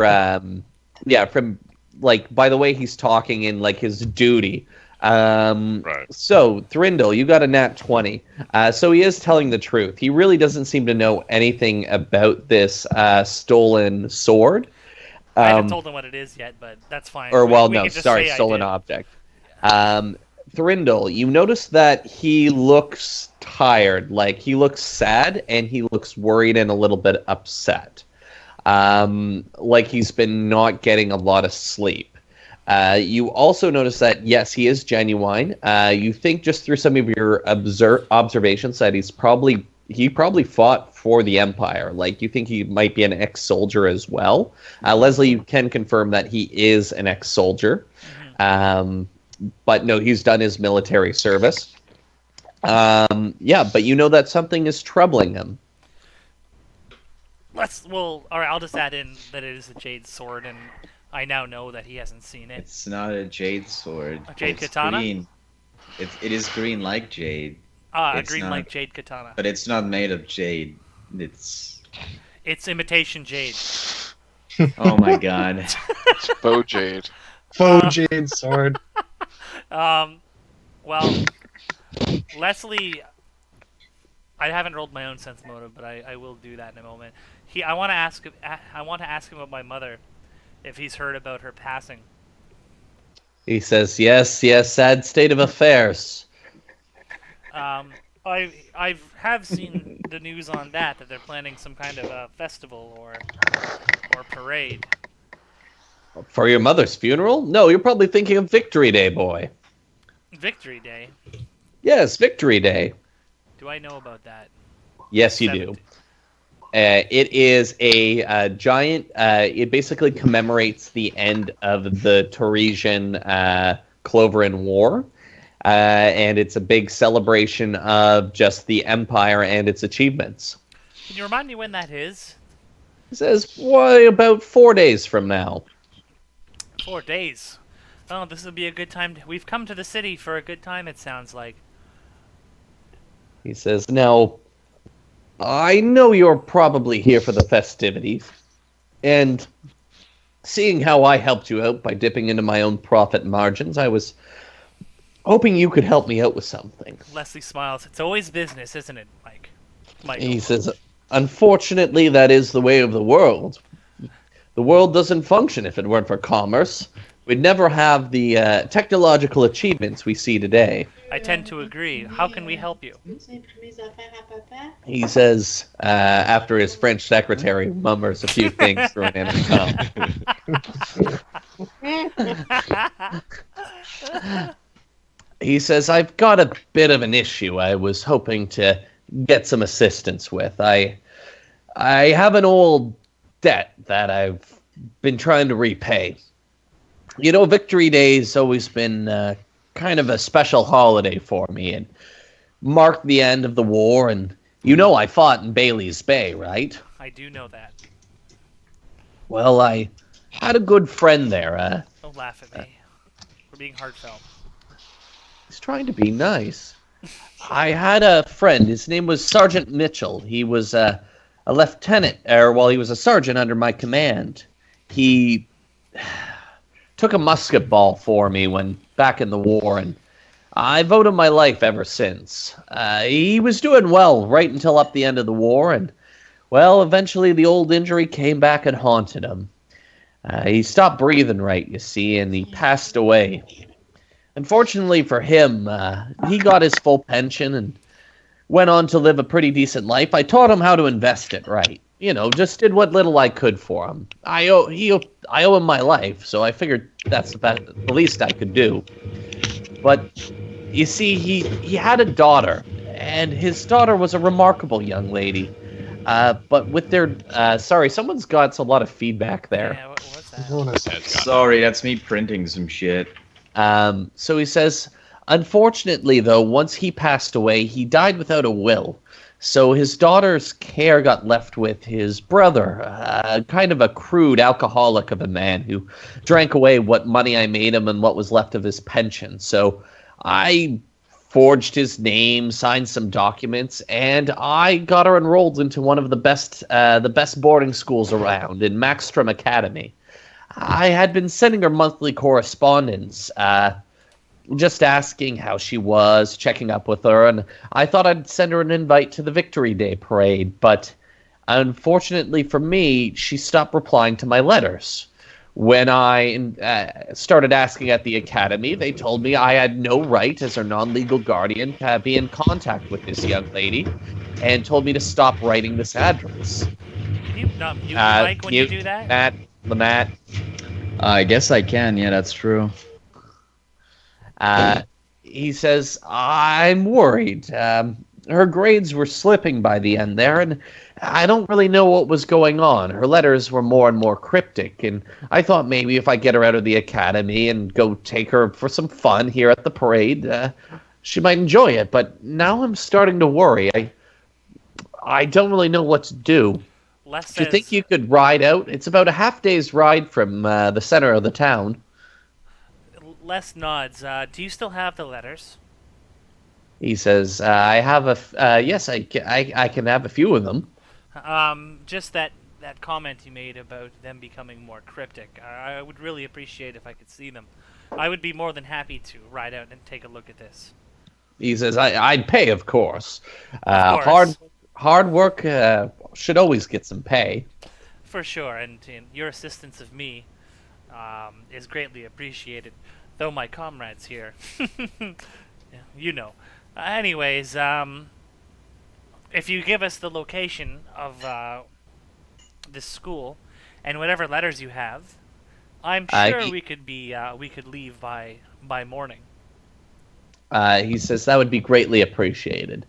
from like by the way he's talking in like his duty. Right. So Thrinndle, you got a nat 20. So he is telling the truth. He really doesn't seem to know anything about this stolen sword. I haven't told him what it is yet, but that's fine. Stolen object. Thrinndle, you notice that he looks tired, like he looks sad, and he looks worried and a little bit upset. Like he's been not getting a lot of sleep. You also notice that, yes, he is genuine. You think just through some of your observations that he probably fought for the Empire. Like, you think he might be an ex-soldier as well. Leslie, you can confirm that he is an ex-soldier. But no, he's done his military service. But you know that something is troubling him. All right, I'll just add in that it is a jade sword, and I now know that he hasn't seen it. It's not a jade sword. A jade katana? Green. It is green like jade. Like jade katana. But it's not made of jade. It's imitation jade. Oh my god. It's faux jade. Faux jade sword. Well, Leslie, I haven't rolled my own sense motive, but I will do that in a moment. I want to ask him about my mother, if he's heard about her passing. He says, yes, sad state of affairs. I have seen the news on that they're planning some kind of a festival or parade. For your mother's funeral? No, you're probably thinking of Victory Day, boy. Victory Day? Yes, Victory Day. Do I know about that? Yes, you do. It is a giant... it basically commemorates the end of the Torresian Cloverin War. And it's a big celebration of just the Empire and its achievements. Can you remind me when that is? It says, about 4 days from now. 4 days? Oh, this will be a good time. We've come to the city for a good time, it sounds like. He says, now, I know you're probably here for the festivities. And seeing how I helped you out by dipping into my own profit margins, I was hoping you could help me out with something. Leslie smiles. It's always business, isn't it, Mike? He says, unfortunately, that is the way of the world. The world doesn't function if it weren't for commerce. We'd never have the technological achievements we see today. I tend to agree. How can we help you? He says, after his French secretary mummers a few things through an intercom. He says, I've got a bit of an issue I was hoping to get some assistance with. I have an old debt that I've been trying to repay. You know, Victory Day's always been kind of a special holiday for me and marked the end of the war, and you know I fought in Bailey's Bay, right? I do know that. Well, I had a good friend there. Don't laugh at me. We're being heartfelt. He's trying to be nice. I had a friend. His name was Sergeant Mitchell. He was a lieutenant, he was a sergeant under my command. He took a musket ball for me when back in the war, and I've owed him my life ever since. He was doing well right until up the end of the war, and, well, eventually the old injury came back and haunted him. He stopped breathing right, you see, and he passed away. Unfortunately for him, he got his full pension and went on to live a pretty decent life. I taught him how to invest it right. You know, just did what little I could for him. I owe him my life, so I figured that's the least I could do. But you see, he had a daughter, and his daughter was a remarkable young lady. But with their sorry, someone's got a lot of feedback there. Yeah, what's that? Sorry, that's me printing some shit. So he says, unfortunately, though, once he passed away, he died without a will. So his daughter's care got left with his brother, kind of a crude alcoholic of a man who drank away what money I made him and what was left of his pension. So I forged his name, signed some documents, and I got her enrolled into one of the best boarding schools around in Maxstrom Academy. I had been sending her monthly correspondence, just asking how she was, checking up with her, and I thought I'd send her an invite to the Victory Day parade, but unfortunately for me, she stopped replying to my letters. When I started asking at the academy, they told me I had no right as her non-legal guardian to be in contact with this young lady, and told me to stop writing this address. Can you not mute your mic when you Mute do that? Matt, Lamat. I guess I can. Yeah, that's true. He says, I'm worried. Her grades were slipping by the end there, and I don't really know what was going on. Her letters were more and more cryptic, and I thought maybe if I get her out of the academy and go take her for some fun here at the parade, she might enjoy it. But now I'm starting to worry. I don't really know what to do. Les Do you think says, you could ride out? It's about a half day's ride from the center of the town. Les nods. Do you still have the letters? He says, "I have yes, I can have a few of them." Just that comment you made about them becoming more cryptic. I would really appreciate if I could see them. I would be more than happy to ride out and take a look at this. He says, I'd pay, of course. Of course. Hard work should always get some pay." For sure, and your assistance of me is greatly appreciated. Though my comrades here, you know. Anyways, if you give us the location of this school and whatever letters you have, I'm sure we could leave by morning. He says, that would be greatly appreciated.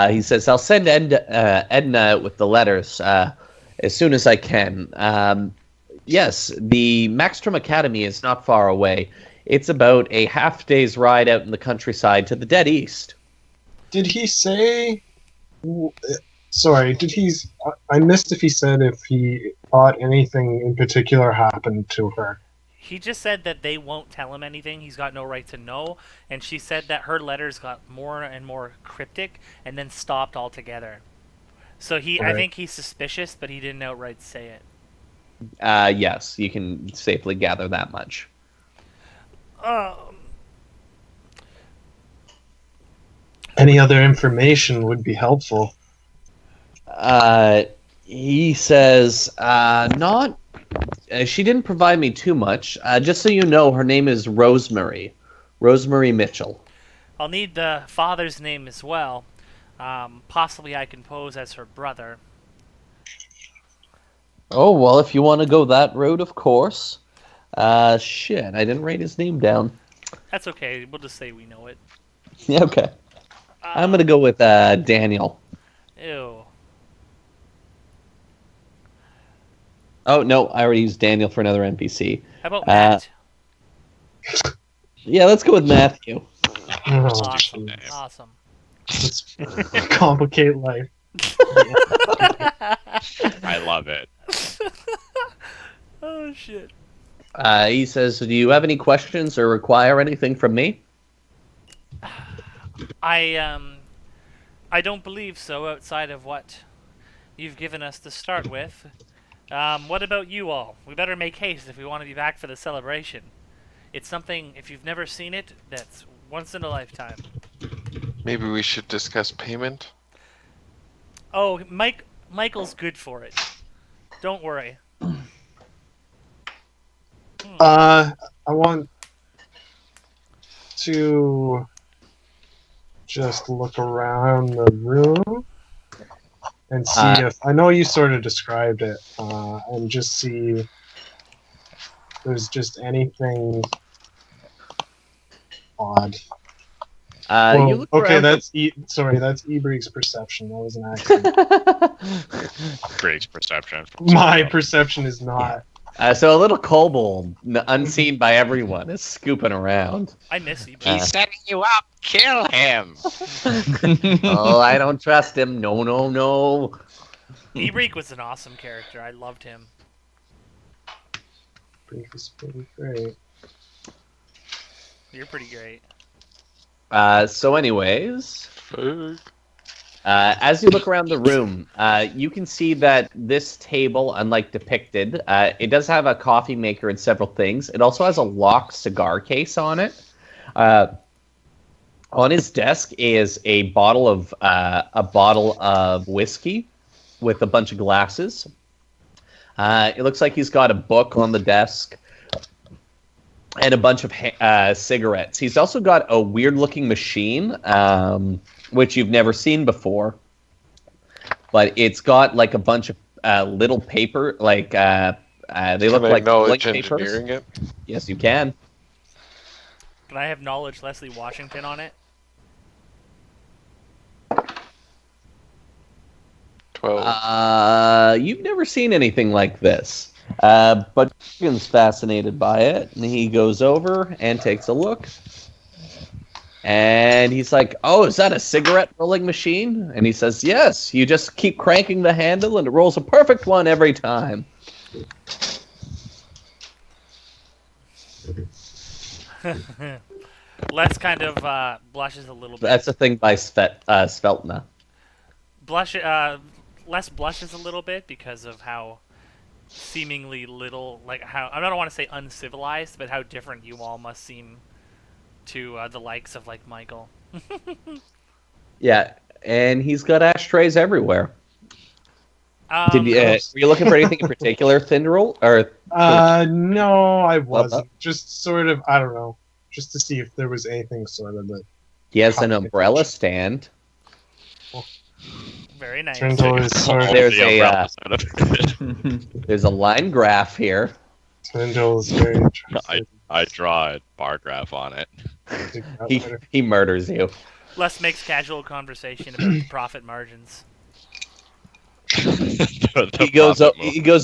He says, I'll send Edna out with the letters as soon as I can. Yes, the Maxstrom Academy is not far away. It's about a half day's ride out in the countryside to the dead east. Did he say? Sorry, did he? I missed if he said if he thought anything in particular happened to her. He just said that they won't tell him anything. He's got no right to know. And she said that her letters got more and more cryptic and then stopped altogether. So Right. I think he's suspicious, but he didn't outright say it. Yes, you can safely gather that much. Any other information would be helpful. He says, not. She didn't provide me too much. Just so you know, her name is Rosemary. Rosemary Mitchell. I'll need the father's name as well. Possibly I can pose as her brother. Oh, well, if you want to go that route, of course. Shit, I didn't write his name down. That's okay. We'll just say we know it. Yeah, okay. I'm going to go with Daniel. Ew. Oh, no, I already used Daniel for another NPC. How about Matt? Yeah, let's go with Matthew. Oh, Awesome. jeez. Awesome. Let's complicate life. I love it. Oh shit. He says, do you have any questions or require anything from me? I don't believe so outside of what you've given us to start with. What about you all? We better make haste if we want to be back for the celebration. It's something, if you've never seen it, that's once in a lifetime. Maybe we should discuss payment? Oh, Michael's good for it. Don't worry. I want to just look around the room and see if I know you sort of described it, and just see if there's just anything odd. You look okay, around that's that's Ebrig's perception. That was an accident. Great perception. My perception is not. so a little kobold, unseen by everyone, is scooping around. I miss you. He's setting you up. Kill him. Oh, I don't trust him. No, no, no. Ebreak was an awesome character. I loved him. Ebrig is pretty great. You're pretty great. So anyways, as you look around the room, you can see that this table, unlike depicted, it does have a coffee maker and several things. It also has a locked cigar case on it. On his desk is a bottle of whiskey with a bunch of glasses. It looks like he's got a book on the desk and a bunch of cigarettes. He's also got a weird-looking machine, which you've never seen before. But it's got like a bunch of little paper, like they look like knowledge blank papers. engineering it? Yes, you can. Can I have knowledge Leslie Washington on it? 12. You've never seen anything like this. But Morgan's fascinated by it, and he goes over and takes a look. And he's like, "Oh, is that a cigarette rolling machine?" And he says, "Yes, you just keep cranking the handle and it rolls a perfect one every time." Les kind of blushes a little bit. That's a thing by Sveltna. Les blushes a little bit because of how seemingly little, like how I don't want to say uncivilized, but how different you all must seem to the likes of like Michael. Yeah, and he's got ashtrays everywhere. Gross. Were you looking for anything in particular, Thindrel? Or No, I wasn't. Just sort of, I don't know, just to see if there was anything sort of that. he has an umbrella stand. Very nice. Trindle is sort of, There's The a umbrella side of it. there's a line graph here. Trindle is very interested. I draw a bar graph on it. He murders you. Les makes casual conversation about profit margins. He goes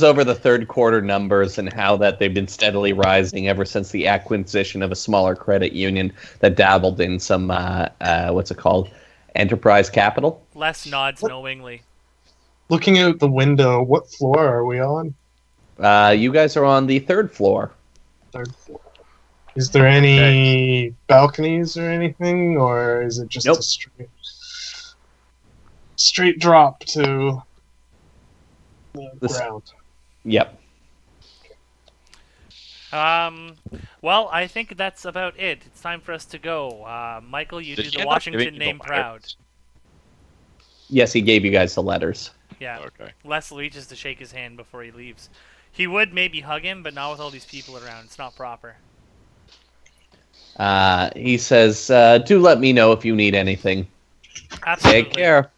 over the third quarter numbers and how that they've been steadily rising ever since the acquisition of a smaller credit union that dabbled in some what's it called, enterprise capital. Les nods knowingly. Looking out the window, what floor are we on? You guys are on the third floor. Third floor. Is there any balconies or anything, or is it just Nope. a straight drop to the ground? Yep. Well, I think that's about it. It's time for us to go. Michael, you Did do you the end up Washington giving me the name proud. letters? Yes, he gave you guys the letters. Yeah. Okay. Les reaches to shake his hand before he leaves. He would maybe hug him, but not with all these people around. It's not proper. He says, "Do let me know if you need anything. Absolutely. Take care."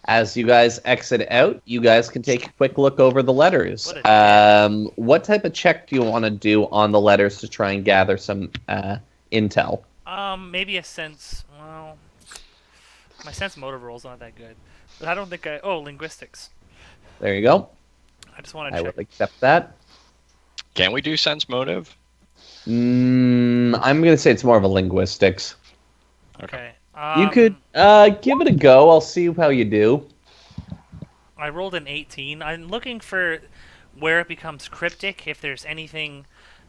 As you guys exit out, you guys can take a quick look over the letters. What type of check do you want to do on the letters to try and gather some intel? Maybe a sense. Well, my sense motive roll's not that good, but I don't think I. Oh, linguistics. There you go. I just want I to will check. accept that. Can we do sense motive? I'm going to say it's more of a linguistics. Okay. You could give it a go. I'll see how you do. I rolled an 18. I'm looking for where it becomes cryptic, if there's anything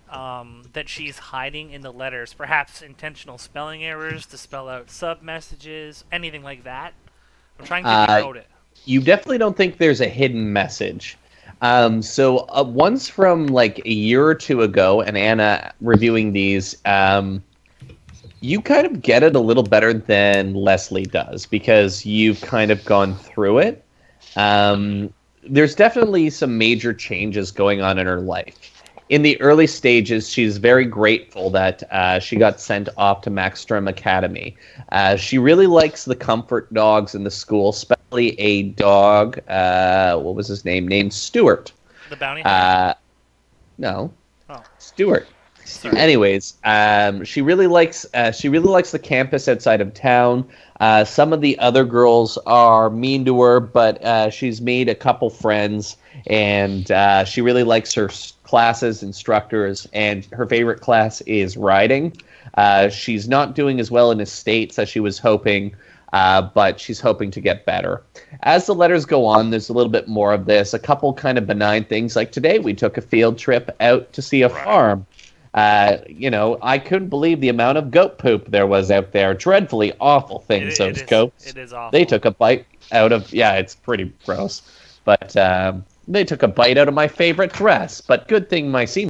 that she's hiding in the letters. Perhaps intentional spelling errors to spell out sub-messages, anything like that. I'm trying to decode it. You definitely don't think there's a hidden message. So once from like a year or two ago, and Anna reviewing these, you kind of get it a little better than Leslie does because you've kind of gone through it. There's definitely some major changes going on in her life. In the early stages, she's very grateful that she got sent off to Maxstrom Academy. She really likes the comfort dogs in the school, especially a dog, what was his name? Named Stuart. The bounty hunter? No. Oh. Stuart. Sorry. Anyways, she really likes the campus outside of town. Some of the other girls are mean to her, but she's made a couple friends, and she really likes her classes, instructors, and her favorite class is riding. She's not doing as well in estates as she was hoping, but she's hoping to get better. As the letters go on, there's a little bit more of this. A couple kind of benign things, like today we took a field trip out to see a farm. I couldn't believe the amount of goat poop there was out there. Dreadfully awful things, those goats. It is awful. They took a bite out of, yeah, it's pretty gross. But they took a bite out of my favorite dress. But good thing my seam